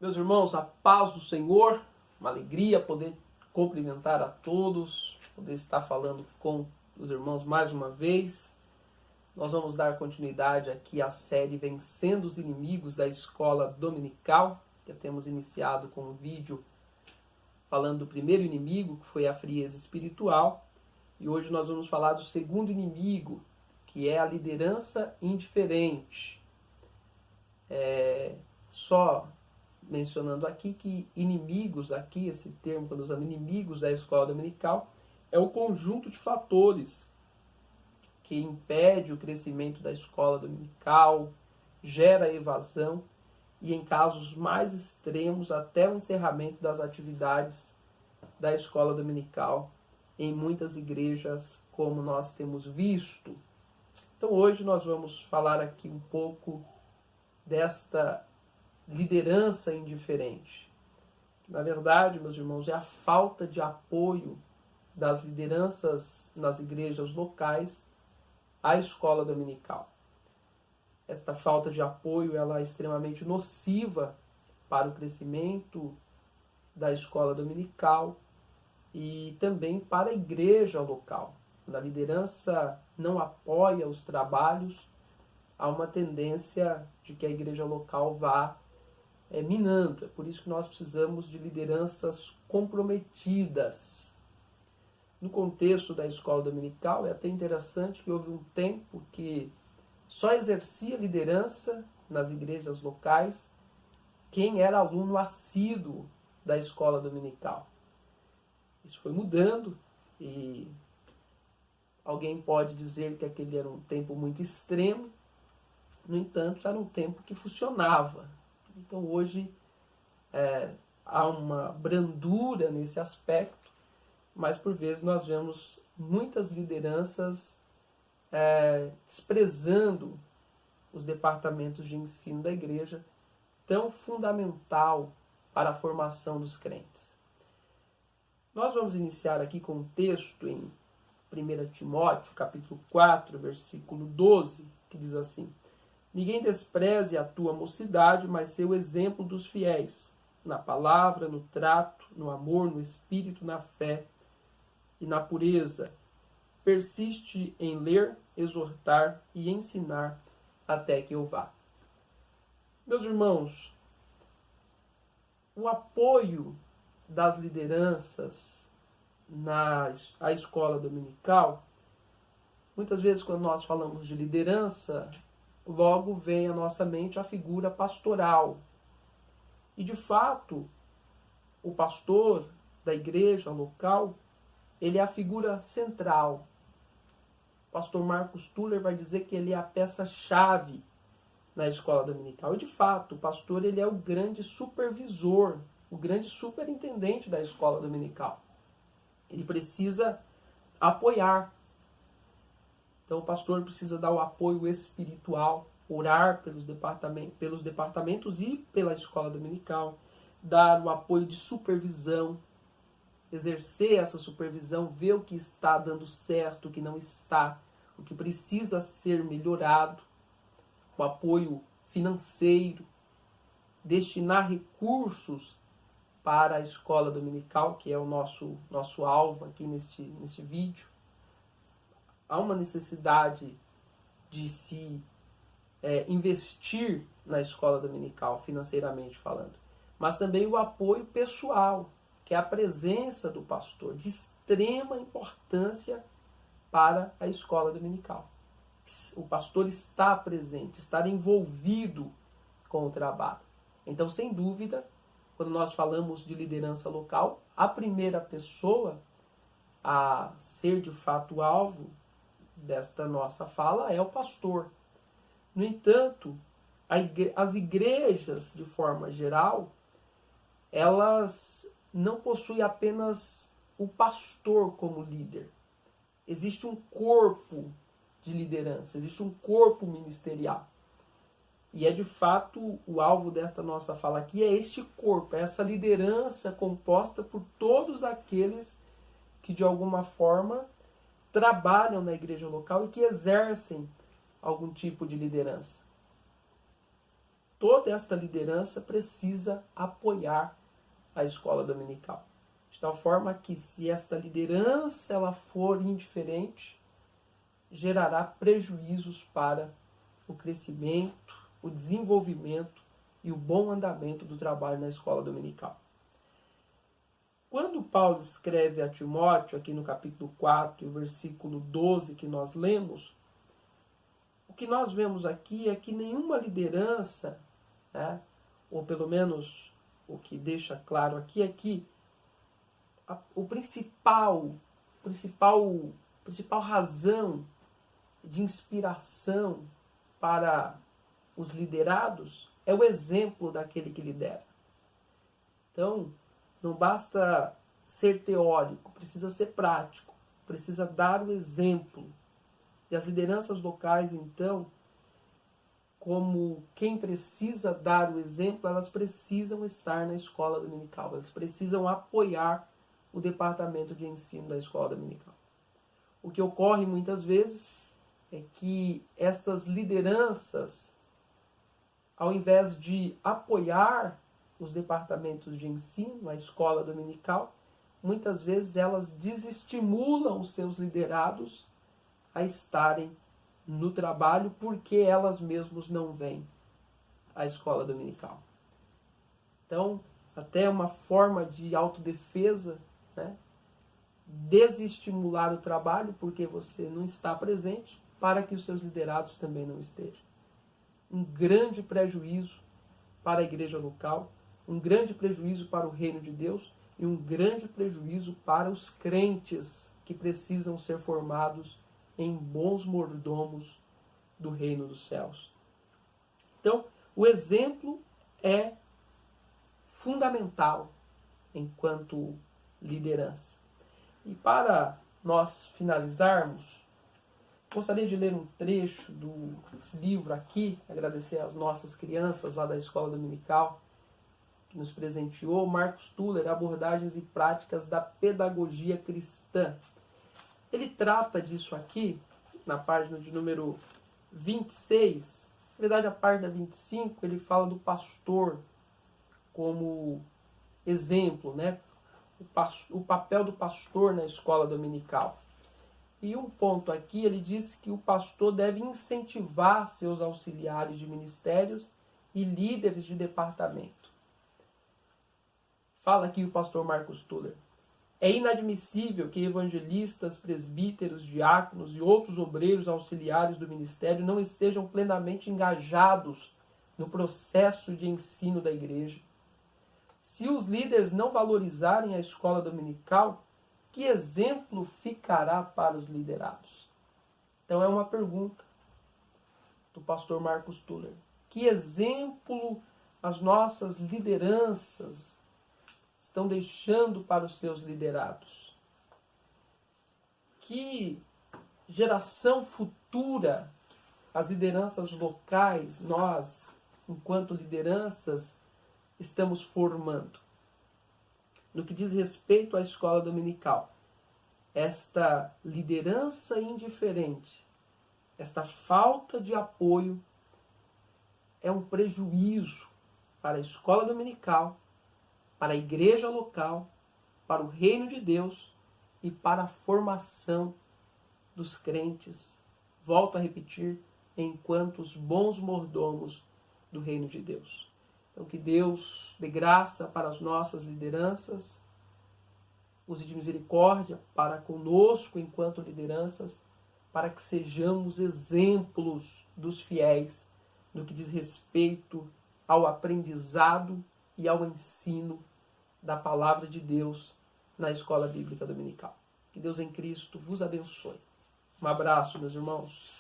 Meus irmãos, a paz do Senhor, uma alegria poder cumprimentar a todos, poder estar falando com os irmãos mais uma vez. Nós vamos dar continuidade aqui à série Vencendo os Inimigos da Escola Dominical. Já temos iniciado com um vídeo falando do primeiro inimigo, que foi a frieza espiritual. E hoje nós vamos falar do segundo inimigo, que é a liderança indiferente. Só mencionando aqui que inimigos, aqui esse termo quando usamos inimigos da escola dominical, é o conjunto de fatores que impede o crescimento da escola dominical, gera evasão e, em casos mais extremos, até o encerramento das atividades da escola dominical em muitas igrejas, como nós temos visto. Então hoje nós vamos falar aqui um pouco desta liderança indiferente. Na verdade, meus irmãos, é a falta de apoio das lideranças nas igrejas locais à escola dominical. Esta falta de apoio ela é extremamente nociva para o crescimento da escola dominical e também para a igreja local. Quando a liderança não apoia os trabalhos, há uma tendência de que a igreja local vá minando. É por isso que nós precisamos de lideranças comprometidas. No contexto da escola dominical, é até interessante que houve um tempo que só exercia liderança nas igrejas locais quem era aluno assíduo da escola dominical. Isso foi mudando e alguém pode dizer que aquele era um tempo muito extremo, no entanto, era um tempo que funcionava. Então hoje há uma brandura nesse aspecto, mas por vezes nós vemos muitas lideranças desprezando os departamentos de ensino da igreja, tão fundamental para a formação dos crentes. Nós vamos iniciar aqui com um texto em 1 Timóteo, capítulo 4, versículo 12, que diz assim: ninguém despreze a tua mocidade, mas ser o exemplo dos fiéis, na palavra, no trato, no amor, no espírito, na fé e na pureza. Persiste em ler, exortar e ensinar até que eu vá. Meus irmãos, o apoio das lideranças na escola dominical, muitas vezes quando nós falamos de liderança, logo vem à nossa mente a figura pastoral. E de fato, o pastor da igreja local, ele é a figura central. O pastor Marcos Tuller vai dizer que ele é a peça-chave na escola dominical. E de fato, o pastor ele é o grande supervisor, o grande superintendente da escola dominical. Ele precisa apoiar. Então o pastor precisa dar o apoio espiritual, orar pelos departamentos e pela escola dominical, dar o apoio de supervisão, exercer essa supervisão, ver o que está dando certo, o que não está, o que precisa ser melhorado, o apoio financeiro, destinar recursos para a escola dominical, que é o nosso alvo aqui neste vídeo. Há uma necessidade de se investir na escola dominical, financeiramente falando. Mas também o apoio pessoal, que é a presença do pastor, de extrema importância para a escola dominical. O pastor está presente, estar envolvido com o trabalho. Então, sem dúvida, quando nós falamos de liderança local, a primeira pessoa a ser de fato alvo desta nossa fala é o pastor. No entanto, as igrejas, de forma geral, elas não possuem apenas o pastor como líder. Existe um corpo de liderança, existe um corpo ministerial. E é de fato o alvo desta nossa fala aqui, é este corpo, é essa liderança composta por todos aqueles que de alguma forma trabalham na igreja local e que exercem algum tipo de liderança. toda esta liderança precisa apoiar a escola dominical. De tal forma que, se esta liderança ela for indiferente, gerará prejuízos para o crescimento, o desenvolvimento e o bom andamento do trabalho na escola dominical. Quando Paulo escreve a Timóteo, aqui no capítulo 4, o versículo 12 que nós lemos, o que nós vemos aqui é que nenhuma liderança, né, ou pelo menos o que deixa claro aqui é que o principal razão de inspiração para os liderados é o exemplo daquele que lidera. Então, não basta ser teórico, precisa ser prático, precisa dar o exemplo. E as lideranças locais, então, como quem precisa dar o exemplo, elas precisam estar na escola dominical, elas precisam apoiar o departamento de ensino da escola dominical. O que ocorre muitas vezes é que estas lideranças, ao invés de apoiar os departamentos de ensino, a escola dominical, muitas vezes elas desestimulam os seus liderados a estarem no trabalho porque elas mesmas não vêm à escola dominical. Então, até uma forma de autodefesa, né? Desestimular o trabalho porque você não está presente para que os seus liderados também não estejam. Um grande prejuízo para a igreja local, um grande prejuízo para o reino de Deus e um grande prejuízo para os crentes que precisam ser formados em bons mordomos do reino dos céus. Então, o exemplo é fundamental enquanto liderança. E para nós finalizarmos, gostaria de ler um trecho desse livro aqui, agradecer às nossas crianças lá da Escola Dominical, que nos presenteou, Marcus Tuller, Abordagens e Práticas da Pedagogia Cristã. Ele trata disso aqui, na página de número 26, na verdade a página 25, ele fala do pastor como exemplo, né? O papel do pastor na escola dominical. E um ponto aqui, ele diz que o pastor deve incentivar seus auxiliares de ministérios e líderes de departamento. Fala aqui o pastor Marcus Tuller. É inadmissível que evangelistas, presbíteros, diáconos e outros obreiros auxiliares do ministério não estejam plenamente engajados no processo de ensino da igreja. Se os líderes não valorizarem a escola dominical, que exemplo ficará para os liderados? Então é uma pergunta do pastor Marcus Tuller. Que exemplo as nossas lideranças estão deixando para os seus liderados? Que geração futura as lideranças locais, nós, enquanto lideranças, estamos formando? No que diz respeito à escola dominical, esta liderança indiferente, esta falta de apoio é um prejuízo para a escola dominical, para a igreja local, para o reino de Deus e para a formação dos crentes, volto a repetir, enquanto os bons mordomos do reino de Deus. Então, que Deus dê graça para as nossas lideranças, use de misericórdia para conosco enquanto lideranças, para que sejamos exemplos dos fiéis no que diz respeito ao aprendizado e ao ensino da palavra de Deus na escola bíblica dominical. Que Deus em Cristo vos abençoe. Um abraço, meus irmãos.